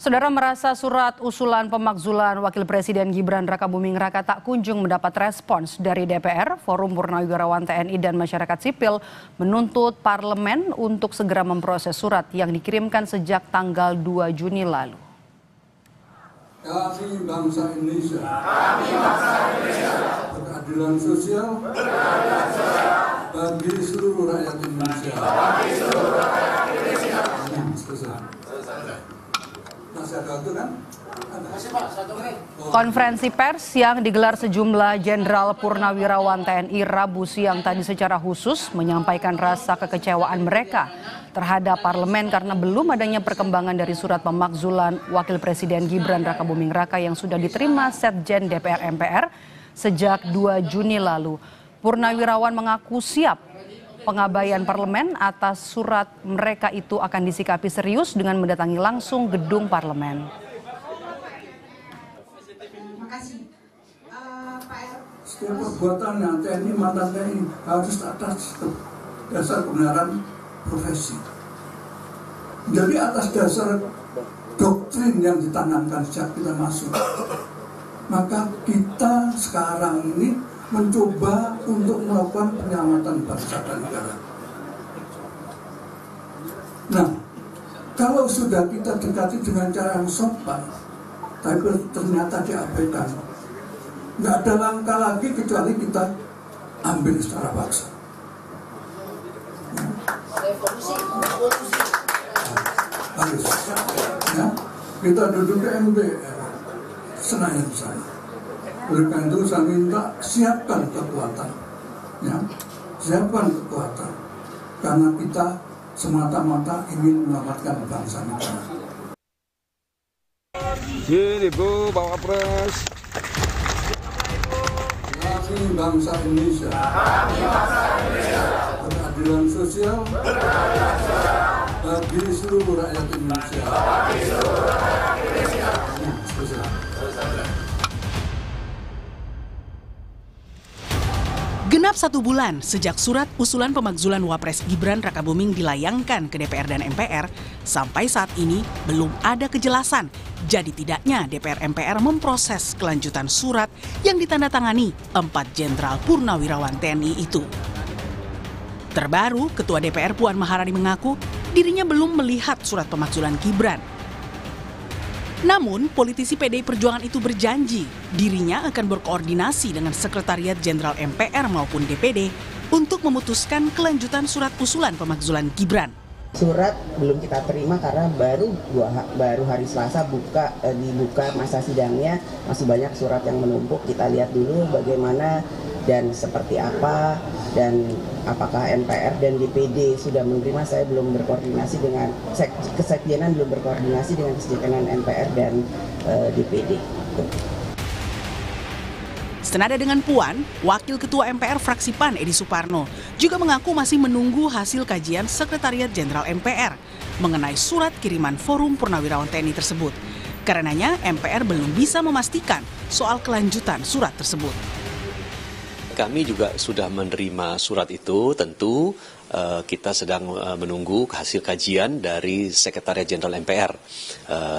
Saudara merasa surat usulan pemakzulan Wakil Presiden Gibran Rakabuming Raka tak kunjung mendapat respons dari DPR, Forum Purnawirawan TNI dan Masyarakat Sipil menuntut parlemen untuk segera memproses surat yang dikirimkan sejak tanggal 2 Juni lalu. Kami bangsa Indonesia. Berkeadilan sosial. Bagi seluruh rakyat Indonesia. Konferensi pers yang digelar sejumlah Jenderal Purnawirawan TNI Rabu siang tadi secara khusus menyampaikan rasa kekecewaan mereka terhadap parlemen karena belum adanya perkembangan dari surat pemakzulan Wakil Presiden Gibran Rakabuming Raka yang sudah diterima Setjen DPR MPR sejak 2 Juni lalu. Purnawirawan mengaku siap pengabaian parlemen atas surat mereka itu akan disikapi serius dengan mendatangi langsung gedung parlemen. Setiap perbuatan yang TNI mantan TNI harus atas dasar kebenaran profesi. Jadi atas dasar doktrin yang ditanamkan sejak kita masuk. Maka kita sekarang ini mencoba untuk melakukan penyelamatan bangsa dan negara. Nah, kalau sudah kita dekati dengan cara yang sopan, tapi ternyata diabaikan, nggak ada langkah lagi kecuali kita ambil secara paksa. Harus, ya, kita duduk di MPR, Senayan sana. Oleh karena itu saya minta siapkan kekuatan, ya, siapkan kekuatan, karena kita semata-mata ingin menyelamatkan bangsa negara. Sini Bu, Bapak Pres. Kami bangsa Indonesia. Berkeadilan sosial. Bagi seluruh rakyat Indonesia. Genap 1 bulan sejak surat usulan pemakzulan Wapres Gibran Rakabuming dilayangkan ke DPR dan MPR, sampai saat ini belum ada kejelasan. Jadi tidaknya DPR MPR memproses kelanjutan surat yang ditandatangani 4 Jenderal Purnawirawan TNI itu. Terbaru, Ketua DPR Puan Maharani mengaku dirinya belum melihat surat pemakzulan Gibran. Namun, politisi PDI Perjuangan itu berjanji dirinya akan berkoordinasi dengan Sekretariat Jenderal MPR maupun DPD untuk memutuskan kelanjutan surat usulan pemakzulan Gibran. Surat belum kita terima karena baru hari Selasa dibuka masa sidangnya, masih banyak surat yang menumpuk. Kita lihat dulu bagaimana dan seperti apa, dan apakah MPR dan DPD sudah menerima. Saya belum berkoordinasi dengan Kesekjenan, belum berkoordinasi dengan Kesekjenan MPR dan DPD. Senada dengan Puan, Wakil Ketua MPR fraksi PAN Edi Suparno juga mengaku masih menunggu hasil kajian Sekretariat Jenderal MPR mengenai surat kiriman Forum Purnawirawan TNI tersebut. Karenanya MPR belum bisa memastikan soal kelanjutan surat tersebut. Kami juga sudah menerima surat itu, tentu kita sedang menunggu hasil kajian dari Sekretariat Jenderal MPR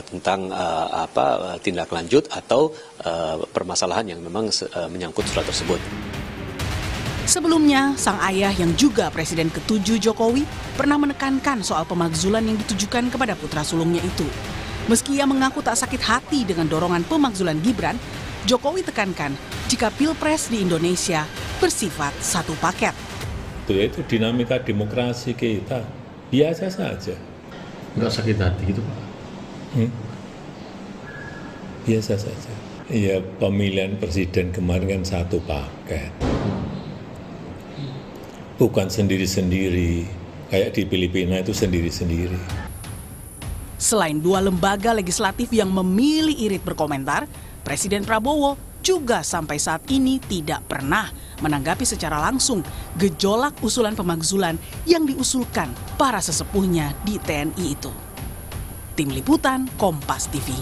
tentang tindak lanjut atau permasalahan yang memang menyangkut surat tersebut. Sebelumnya, sang ayah yang juga Presiden ke-7 Jokowi pernah menekankan soal pemakzulan yang ditujukan kepada putra sulungnya itu. Meski ia mengaku tak sakit hati dengan dorongan pemakzulan Gibran, Jokowi tekankan jika Pilpres di Indonesia bersifat satu paket. Itu dinamika demokrasi kita, biasa saja. Nggak sakit hati gitu Pak? Biasa saja. Iya, pemilihan presiden kemarin kan satu paket. Bukan sendiri-sendiri, kayak di Filipina itu sendiri-sendiri. Selain 2 lembaga legislatif yang memilih irit berkomentar, Presiden Prabowo juga sampai saat ini tidak pernah menanggapi secara langsung gejolak usulan pemakzulan yang diusulkan para sesepuhnya di TNI itu. Tim Liputan Kompas TV.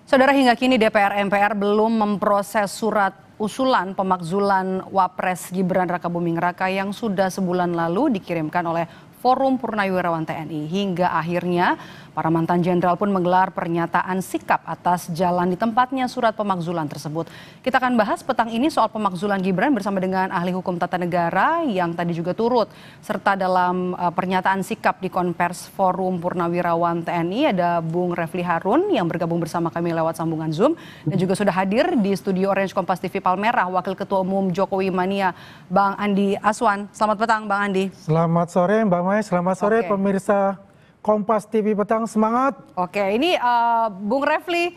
Saudara, hingga kini DPR MPR belum memproses surat usulan pemakzulan Wapres Gibran Rakabuming Raka yang sudah sebulan lalu dikirimkan oleh Forum Purnawirawan TNI. Hingga akhirnya para mantan jenderal pun menggelar pernyataan sikap atas jalan di tempatnya surat pemakzulan tersebut. Kita akan bahas petang ini soal pemakzulan Gibran bersama dengan ahli hukum tata negara yang tadi juga turut serta dalam pernyataan sikap di Konvers Forum Purnawirawan TNI. Ada Bung Refli Harun yang bergabung bersama kami lewat sambungan Zoom dan juga sudah hadir di studio Orange Kompas TV Palmerah Wakil Ketua Umum Jokowi Mania Bang Andi Aswan. Selamat petang Bang Andi. Selamat sore Mbak Mai, selamat sore pemirsa Kompas TV Petang, semangat. Oke, ini Bung Refli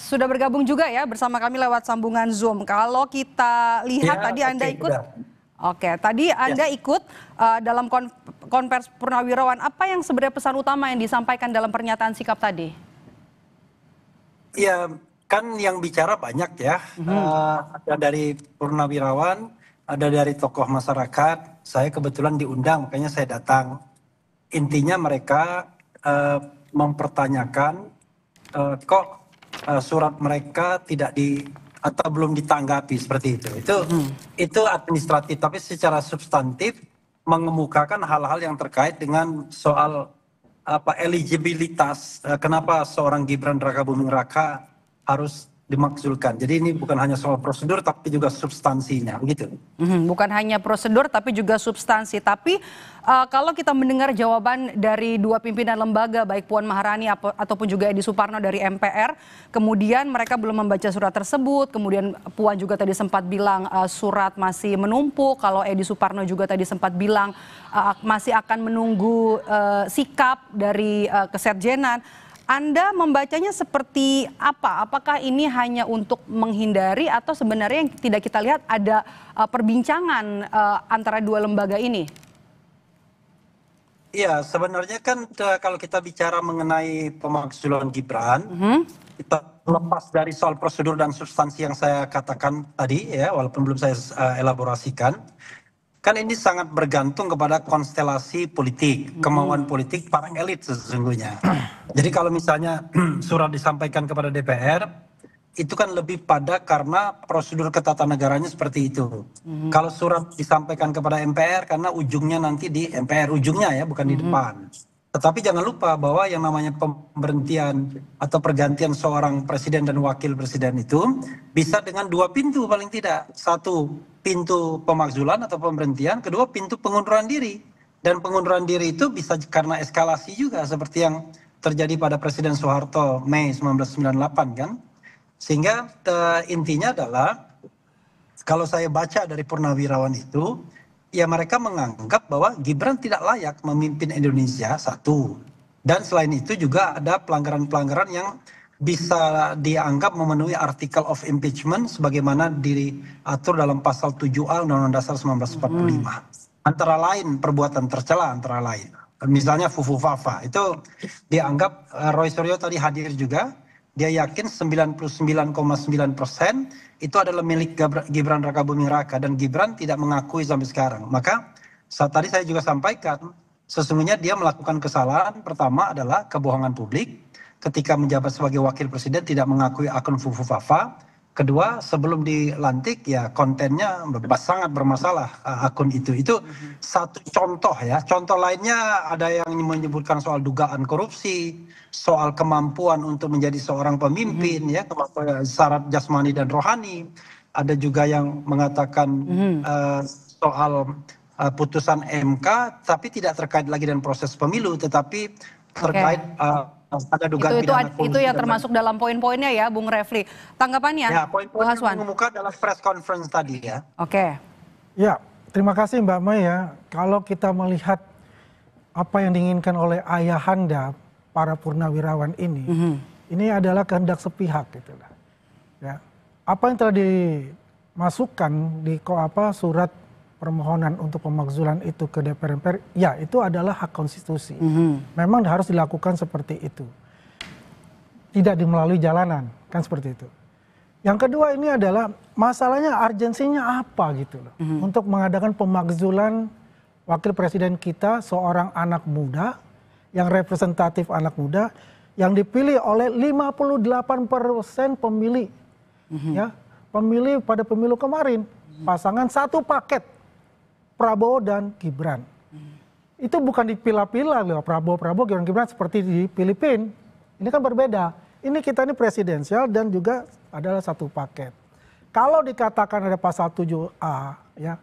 sudah bergabung juga ya bersama kami lewat sambungan Zoom. Kalau kita lihat tadi Anda ikut, tadi Anda ikut dalam Konvers Purnawirawan. Apa yang sebenarnya pesan utama yang disampaikan dalam pernyataan sikap tadi? Ya, kan yang bicara banyak ya. Ada dari Purnawirawan, ada dari tokoh masyarakat. Saya kebetulan diundang, makanya saya datang. Intinya mereka mempertanyakan kok surat mereka tidak atau belum ditanggapi seperti itu. Itu administratif, tapi secara substantif mengemukakan hal-hal yang terkait dengan soal eligibilitas, kenapa seorang Gibran Rakabuming Raka harus dimaksudkan. Jadi ini bukan hanya soal prosedur tapi juga substansinya, begitu. Bukan hanya prosedur tapi juga substansi. Tapi kalau kita mendengar jawaban dari dua pimpinan lembaga baik Puan Maharani ataupun juga Edi Suparno dari MPR, kemudian mereka belum membaca surat tersebut. Kemudian Puan juga tadi sempat bilang surat masih menumpuk. Kalau Edi Suparno juga tadi sempat bilang masih akan menunggu sikap dari Kesekjenan. Anda membacanya seperti apa? Apakah ini hanya untuk menghindari atau sebenarnya yang tidak kita lihat ada perbincangan antara dua lembaga ini? Iya, sebenarnya kan kalau kita bicara mengenai pemakzulan Gibran, kita lepas dari soal prosedur dan substansi yang saya katakan tadi ya, walaupun belum saya elaborasikan. Kan ini sangat bergantung kepada konstelasi politik, kemauan politik para elit sesungguhnya. Jadi kalau misalnya surat disampaikan kepada DPR, itu kan lebih pada karena prosedur ketatanegaranya seperti itu. Kalau surat disampaikan kepada MPR karena ujungnya nanti di MPR, ujungnya ya, bukan di depan. Tetapi jangan lupa bahwa yang namanya pemberhentian atau pergantian seorang presiden dan wakil presiden itu bisa dengan dua pintu paling tidak. Satu, pintu pemakzulan atau pemberhentian. Kedua, pintu pengunduran diri. Dan pengunduran diri itu bisa karena eskalasi juga seperti yang terjadi pada Presiden Soeharto Mei 1998 kan. Sehingga intinya adalah kalau saya baca dari Purnawirawan itu, ya mereka menganggap bahwa Gibran tidak layak memimpin Indonesia, satu. Dan selain itu juga ada pelanggaran-pelanggaran yang bisa dianggap memenuhi artikel of impeachment sebagaimana diatur dalam pasal 7A Undang-Undang Dasar 1945. Antara lain perbuatan tercela antara lain. Misalnya Fufu Fafa itu dianggap Roy Suryo tadi hadir juga. Dia yakin 99,9% itu adalah milik Gibran Rakabuming Raka dan Gibran tidak mengakui sampai sekarang. Maka tadi saya juga sampaikan sesungguhnya dia melakukan kesalahan pertama adalah kebohongan publik ketika menjabat sebagai wakil presiden tidak mengakui akun Fufu Fafa. Kedua, sebelum dilantik ya kontennya sangat bermasalah akun itu. Itu satu contoh ya. Contoh lainnya ada yang menyebutkan soal dugaan korupsi, soal kemampuan untuk menjadi seorang pemimpin ya, syarat jasmani dan rohani. Ada juga yang mengatakan soal putusan MK tapi tidak terkait lagi dengan proses pemilu tetapi terkait ada dugaan itu yang termasuk dalam poin-poinnya ya, Bung Refli. Tanggapannya, ya, poin-poin yang mengemuka adalah press conference tadi ya. Ya, terima kasih Mbak Mai ya. Kalau kita melihat apa yang diinginkan oleh ayahanda para purnawirawan ini adalah kehendak sepihak gitu lah. Ya, apa yang telah dimasukkan di surat permohonan untuk pemakzulan itu ke DPR MPR, ya itu adalah hak konstitusi. Memang harus dilakukan seperti itu. Tidak melalui jalanan, kan seperti itu. Yang kedua ini adalah masalahnya urgensinya apa gitu loh. Untuk mengadakan pemakzulan wakil presiden kita, seorang anak muda, yang representatif anak muda, yang dipilih oleh 58% pemilih. Ya, pemilih pada pemilu kemarin. Pasangan satu paket, Prabowo dan Gibran. Itu bukan dipilah-pilah loh, Prabowo, Gibran seperti di Filipina. Ini kan berbeda. Ini kita ini presidensial dan juga adalah satu paket. Kalau dikatakan ada pasal 7A, ya,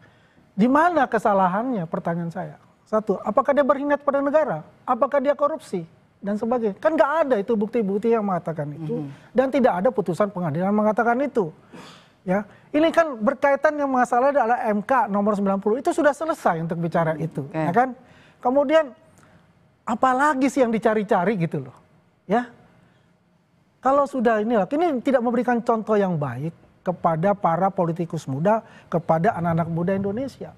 di mana kesalahannya? Pertanyaan saya. Satu, apakah dia berkhianat pada negara? Apakah dia korupsi? Dan sebagainya. Kan nggak ada itu bukti-bukti yang mengatakan itu. Dan tidak ada putusan pengadilan yang mengatakan itu. Ya, ini kan berkaitan yang masalah adalah MK nomor 90. Itu sudah selesai untuk bicara itu. Ya kan? Kemudian, apalagi sih yang dicari-cari gitu loh. Ya, kalau sudah inilah, ini tidak memberikan contoh yang baik kepada para politikus muda, kepada anak-anak muda Indonesia.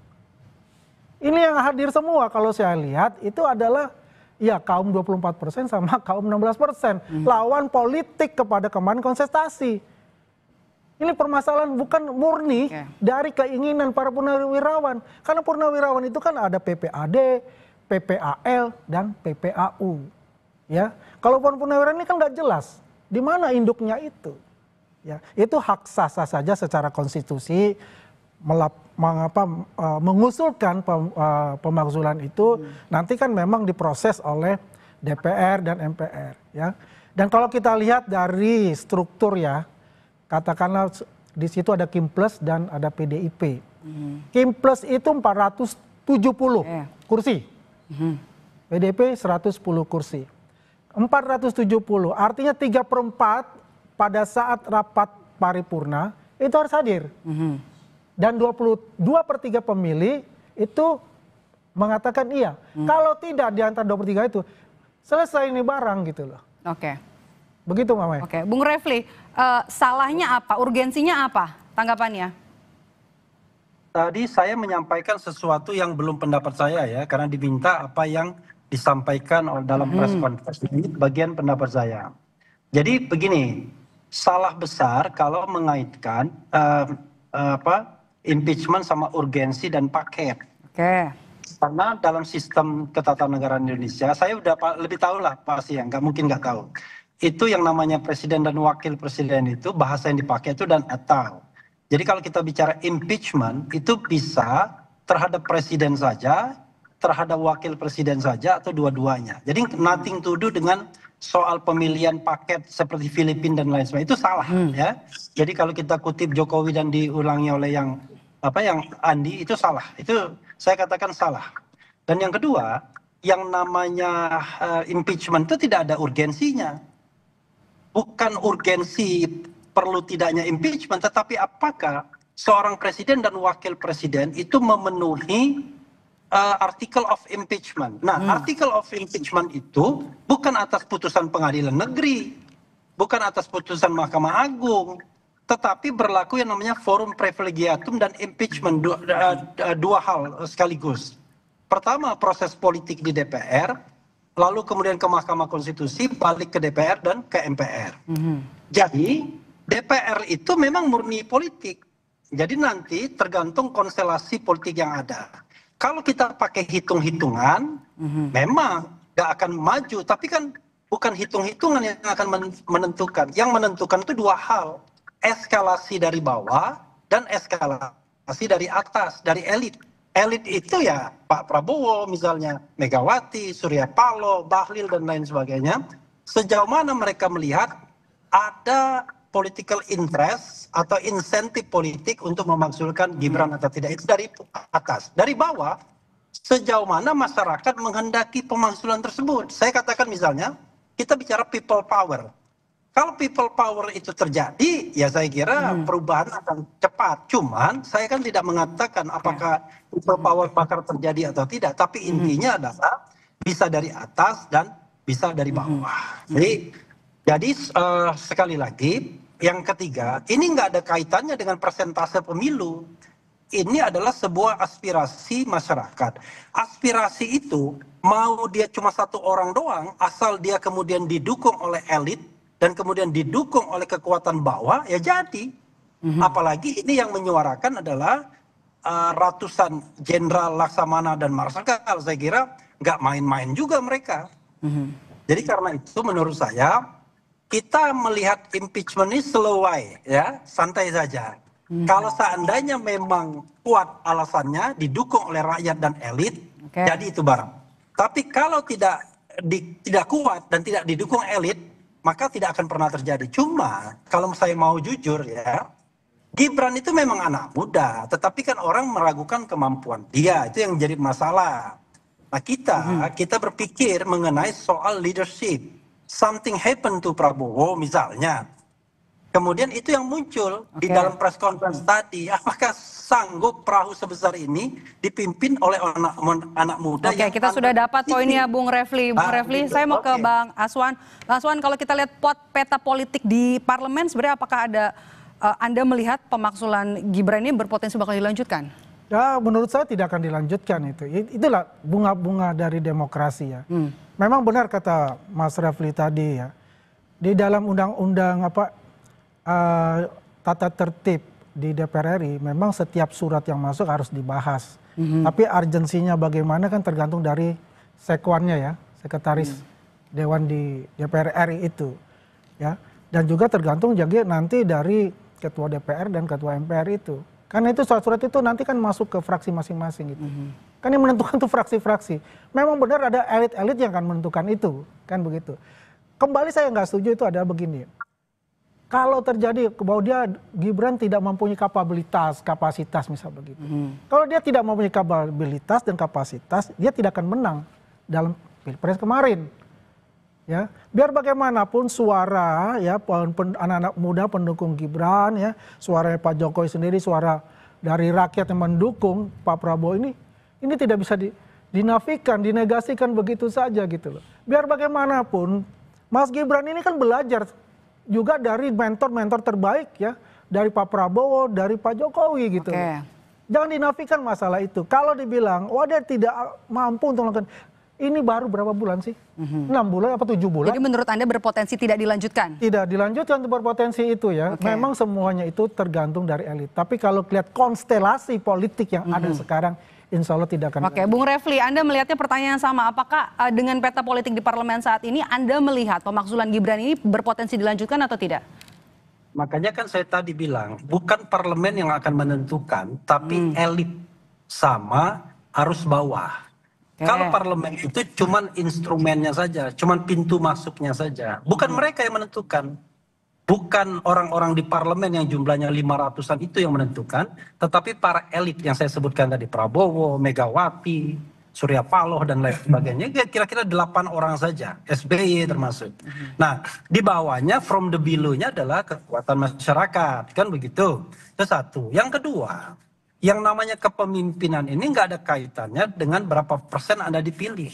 Ini yang hadir semua kalau saya lihat itu adalah ya kaum 24% sama kaum 16%. Lawan politik kepada kemarin kontestasi. Ini permasalahan bukan murni dari keinginan para purnawirawan. Karena purnawirawan itu kan ada PPAD, PPAL, dan PPAU. Ya, kalau purnawirawan ini kan nggak jelas di mana induknya itu. Ya, itu hak sah-sah saja secara konstitusi mengusulkan pemakzulan itu nanti kan memang diproses oleh DPR dan MPR. Ya, dan kalau kita lihat dari struktur ya, katakanlah di situ ada Kim Plus dan ada PDIP. Kim Plus itu 470 kursi. PDIP 110 kursi. 470, artinya 3/4 pada saat rapat paripurna itu harus hadir. Dan 22/3 pemilih itu mengatakan iya. Kalau tidak di antara 23 itu, selesai ini barang gitu loh. Oke. Begitu Mbak Mai. Oke, Bung Refli, salahnya apa? Urgensinya apa? Tanggapannya? Tadi saya menyampaikan sesuatu yang belum pendapat saya ya, karena diminta apa yang disampaikan dalam press conference ini bagian pendapat saya. Jadi begini, salah besar kalau mengaitkan impeachment sama urgensi dan paket. Oke. Karena dalam sistem ketatanegaraan Indonesia, saya udah lebih tahu lah pasti ya, nggak mungkin nggak tahu. Itu yang namanya presiden dan wakil presiden itu bahasa yang dipakai itu dan atau. Jadi kalau kita bicara impeachment itu bisa terhadap presiden saja, terhadap wakil presiden saja atau dua-duanya. Jadi nothing to do dengan soal pemilihan paket seperti Filipina dan lain sebagainya itu salah ya. Jadi kalau kita kutip Jokowi dan diulangi oleh yang Andi itu salah. Itu saya katakan salah. Dan yang kedua, yang namanya impeachment itu tidak ada urgensinya. Bukan urgensi perlu tidaknya impeachment, tetapi apakah seorang presiden dan wakil presiden itu memenuhi article of impeachment. Nah, article of impeachment itu bukan atas putusan pengadilan negeri, bukan atas putusan Mahkamah Agung, tetapi berlaku yang namanya forum privilegiatum dan impeachment, dua hal sekaligus. Pertama, proses politik di DPR, lalu kemudian ke Mahkamah Konstitusi, balik ke DPR dan ke MPR. Jadi DPR itu memang murni politik. Jadi nanti tergantung konstelasi politik yang ada. Kalau kita pakai hitung-hitungan, memang nggak akan maju. Tapi kan bukan hitung-hitungan yang akan menentukan. Yang menentukan itu dua hal. Eskalasi dari bawah dan eskalasi dari atas, dari elit. Elit itu ya Pak Prabowo misalnya, Megawati, Surya Paloh, Bahlil dan lain sebagainya. Sejauh mana mereka melihat ada political interest atau insentif politik untuk memakzulkan Gibran atau tidak. Itu dari atas. Dari bawah, sejauh mana masyarakat menghendaki pemakzulan tersebut. Saya katakan misalnya, kita bicara people power. Kalau people power itu terjadi, ya saya kira perubahan akan cepat. Cuman saya kan tidak mengatakan apakah people power bakal terjadi atau tidak. Tapi intinya adalah bisa dari atas dan bisa dari bawah. Jadi sekali lagi, yang ketiga, ini nggak ada kaitannya dengan persentase pemilu. Ini adalah sebuah aspirasi masyarakat. Aspirasi itu mau dia cuma satu orang doang, asal dia kemudian didukung oleh elit, dan kemudian didukung oleh kekuatan bawah, ya jadi. Apalagi ini yang menyuarakan adalah ratusan jenderal Laksamana dan Marsikal. Saya kira nggak main-main juga mereka. Jadi karena itu menurut saya, kita melihat impeachment ini slow way, ya, santai saja. Kalau seandainya memang kuat alasannya, didukung oleh rakyat dan elit, jadi itu barang. Tapi kalau tidak kuat dan tidak didukung elit, maka tidak akan pernah terjadi. Cuma kalau saya mau jujur ya, Gibran itu memang anak muda, tetapi kan orang meragukan kemampuan dia, itu yang jadi masalah. Nah kita berpikir mengenai soal leadership. Something happen to Prabowo misalnya. Kemudian itu yang muncul di dalam press conference tadi. Apakah sanggup perahu sebesar ini dipimpin oleh anak muda? Oke, kita sudah dapat poinnya Bung Refli. Bung Refli, saya mau ke Bang Aswan. Bang Aswan, kalau kita lihat peta politik di parlemen, sebenarnya apakah ada Anda melihat pemakzulan Gibran ini berpotensi bakal dilanjutkan? Ya, menurut saya tidak akan dilanjutkan itu. Itulah bunga-bunga dari demokrasi ya. Memang benar kata Mas Refli tadi ya. Di dalam undang-undang tata tertib di DPR RI memang setiap surat yang masuk harus dibahas. Tapi urgensinya bagaimana kan tergantung dari sekwannya ya, sekretaris Dewan di DPR RI itu. Ya. Dan juga tergantung juga nanti dari Ketua DPR dan Ketua MPR itu. Karena itu surat-surat itu nanti kan masuk ke fraksi masing-masing gitu. Kan yang menentukan itu fraksi-fraksi. Memang benar ada elit-elit yang akan menentukan itu, kan begitu. Kembali saya nggak setuju itu adalah begini. Kalau terjadi bahwa dia Gibran tidak mempunyai kapasitas misal begitu. Kalau dia tidak mempunyai kapabilitas dan kapasitas, dia tidak akan menang dalam Pilpres kemarin. Ya, biar bagaimanapun suara ya anak-anak muda pendukung Gibran ya, suara Pak Jokowi sendiri, suara dari rakyat yang mendukung Pak Prabowo ini tidak bisa dinafikan, dinegasikan begitu saja gitu loh. Biar bagaimanapun Mas Gibran ini kan belajar juga dari mentor-mentor terbaik ya, dari Pak Prabowo, dari Pak Jokowi gitu. Jangan dinafikan masalah itu. Kalau dibilang, wah dia tidak mampu untuk melakukan, ini baru berapa bulan sih? 6 bulan apa 7 bulan? Jadi menurut Anda berpotensi tidak dilanjutkan? Tidak dilanjutkan untuk berpotensi itu ya. Memang semuanya itu tergantung dari elit. Tapi kalau lihat konstelasi politik yang ada sekarang, insya Allah tidak akan. Bung Refli, Anda melihatnya pertanyaan sama. Apakah dengan peta politik di parlemen saat ini, Anda melihat pemakzulan Gibran ini berpotensi dilanjutkan atau tidak? Makanya kan saya tadi bilang, bukan parlemen yang akan menentukan, tapi elit sama arus bawah. Kalau parlemen itu cuman instrumennya saja, cuman pintu masuknya saja. Bukan mereka yang menentukan. Bukan orang-orang di parlemen yang jumlahnya 500-an itu yang menentukan, tetapi para elit yang saya sebutkan tadi, Prabowo, Megawati, Surya Paloh dan lain sebagainya, kira-kira 8 orang saja, SBY termasuk. Nah, di bawahnya from the below-nya adalah kekuatan masyarakat, kan begitu. Itu satu. Yang kedua, yang namanya kepemimpinan ini nggak ada kaitannya dengan berapa persen Anda dipilih.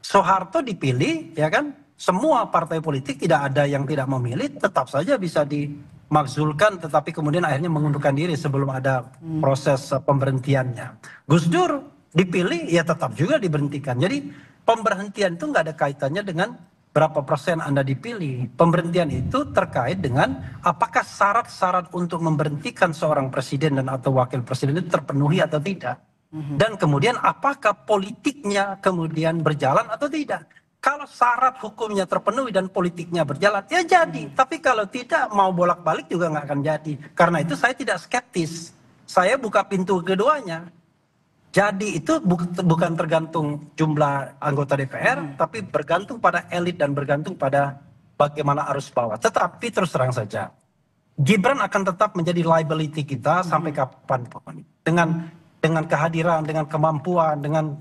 Soeharto dipilih, ya kan? Semua partai politik tidak ada yang tidak memilih, tetap saja bisa dimakzulkan, tetapi kemudian akhirnya mengundurkan diri sebelum ada proses pemberhentiannya. Gus Dur dipilih, ya tetap juga diberhentikan. Jadi pemberhentian itu nggak ada kaitannya dengan berapa persen Anda dipilih. Pemberhentian itu terkait dengan apakah syarat-syarat untuk memberhentikan seorang presiden dan atau wakil presiden itu terpenuhi atau tidak. Dan kemudian apakah politiknya kemudian berjalan atau tidak. Kalau syarat hukumnya terpenuhi dan politiknya berjalan, ya jadi. Tapi kalau tidak, mau bolak-balik juga nggak akan jadi. Karena itu saya tidak skeptis. Saya buka pintu keduanya. Jadi itu bukan tergantung jumlah anggota DPR, tapi bergantung pada elit dan bergantung pada bagaimana arus bawah. Tetapi terus terang saja, Gibran akan tetap menjadi liability kita sampai kapanpun. Dengan kehadiran, dengan kemampuan, dengan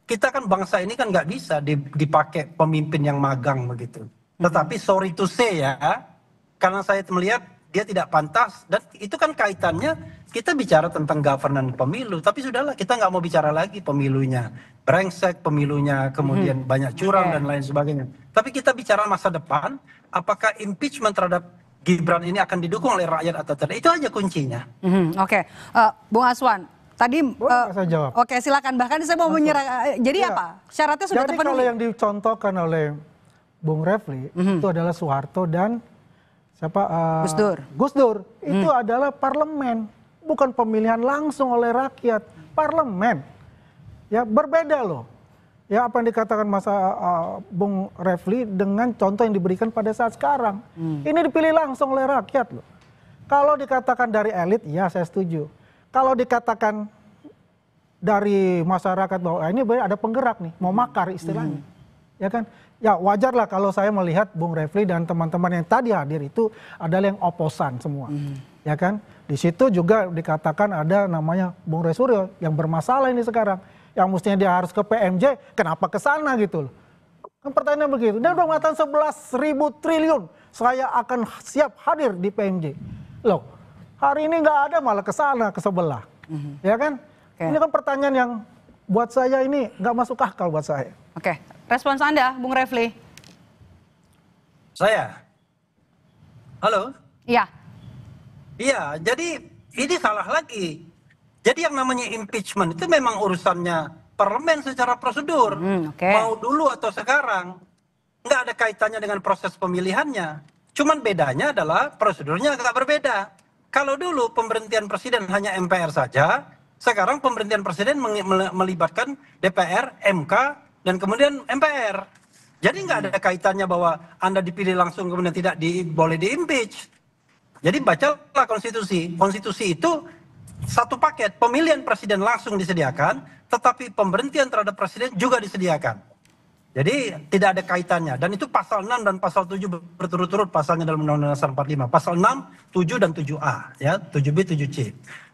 kita kan bangsa ini kan nggak bisa dipakai pemimpin yang magang begitu. Tetapi sorry to say ya, karena saya melihat dia tidak pantas dan itu kan kaitannya kita bicara tentang governance pemilu, tapi sudahlah kita nggak mau bicara lagi pemilunya brengsek, pemilunya kemudian banyak curang dan lain sebagainya. Tapi kita bicara masa depan, apakah impeachment terhadap Gibran ini akan didukung oleh rakyat atau tidak? Itu aja kuncinya. Bung Aswan. Tadi, saya jawab. Oke silakan, bahkan saya mau menyerah, jadi apa? Syaratnya sudah terpenuhi? Jadi kalau yang dicontohkan oleh Bung Refli, itu adalah Soeharto dan Gus Dur. Itu adalah parlemen, bukan pemilihan langsung oleh rakyat, parlemen. Ya berbeda loh. ya apa yang dikatakan Bung Refli dengan contoh yang diberikan pada saat sekarang. Ini dipilih langsung oleh rakyat loh. Kalau dikatakan dari elit, ya saya setuju. Kalau dikatakan dari masyarakat bahwa ini ada penggerak nih, mau makar istilahnya. Ya kan? Ya wajar lah kalau saya melihat Bung Refli dan teman-teman yang tadi hadir itu adalah yang oposan semua. Ya kan? Di situ juga dikatakan ada namanya Bung Roy Suryo yang bermasalah ini sekarang. Yang mestinya dia harus ke PMJ, kenapa ke sana gitu loh. Kan pertanyaan begitu. Dia udah mengatakan 11.000 triliun, saya akan siap hadir di PMJ. Loh, hari ini nggak ada malah ke sana, ke sebelah. Ya kan? Ini kan pertanyaan yang buat saya ini nggak masuk akal buat saya. Oke, respons Anda, Bung Refli. Saya? Halo? Iya. Iya, jadi ini salah lagi. Jadi yang namanya impeachment itu memang urusannya parlemen secara prosedur. Mau dulu atau sekarang. Nggak ada kaitannya dengan proses pemilihannya. Cuman bedanya adalah prosedurnya agak berbeda. Kalau dulu pemberhentian presiden hanya MPR saja, sekarang pemberhentian presiden melibatkan DPR, MK, dan kemudian MPR. Jadi nggak ada kaitannya bahwa Anda dipilih langsung kemudian tidak boleh di-impeach. Jadi bacalah konstitusi. Konstitusi itu satu paket. Pemilihan presiden langsung disediakan, tetapi pemberhentian terhadap presiden juga disediakan. Jadi tidak ada kaitannya. Dan itu pasal 6 dan pasal 7 berturut-turut pasalnya dalam Undang-Undang Dasar 45. Pasal 6, 7 dan 7A, ya, 7B, 7C.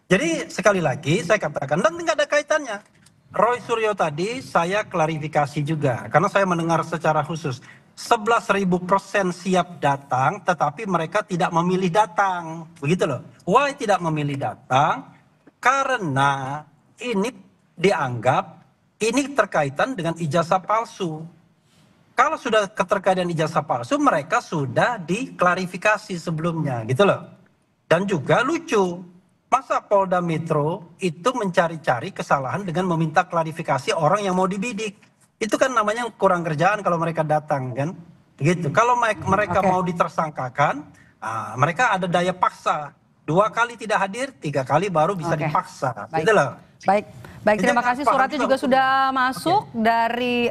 Jadi sekali lagi saya katakan dan tidak ada kaitannya. Roy Suryo tadi saya klarifikasi juga karena saya mendengar secara khusus. 11.000% siap datang, tetapi mereka tidak memilih datang. Begitu loh. Why tidak memilih datang? Karena ini dianggap ini terkaitan dengan ijazah palsu. Kalau sudah keterkaitan ijazah palsu, mereka sudah diklarifikasi sebelumnya, gitu loh. Dan juga lucu, masa Polda Metro itu mencari-cari kesalahan dengan meminta klarifikasi orang yang mau dibidik. Itu kan namanya kurang kerjaan kalau mereka datang kan, begitu. Kalau mereka mau ditersangkakan, mereka ada daya paksa. 2 kali tidak hadir, 3 kali baru bisa dipaksa. Gitu loh. Baik, terima kasih. Suratnya juga sudah masuk dari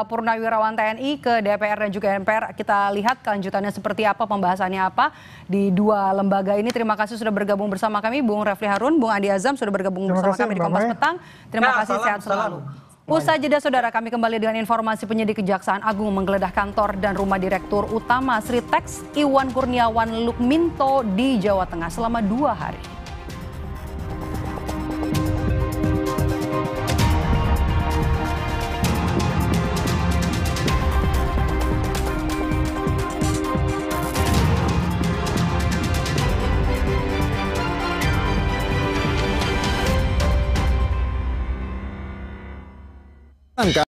Purnawirawan TNI ke DPR dan juga MPR. Kita lihat kelanjutannya seperti apa, pembahasannya apa di 2 lembaga ini. Terima kasih sudah bergabung bersama kami, Bung Refli Harun, Bung Andi Azam sudah bergabung bersama kami di Kompas Petang. Terima kasih, sehat selalu. Usai jeda saudara, kami kembali dengan informasi penyidik Kejaksaan Agung menggeledah kantor dan rumah Direktur Utama Sritex Iwan Kurniawan Lukminto di Jawa Tengah selama 2 hari. Angka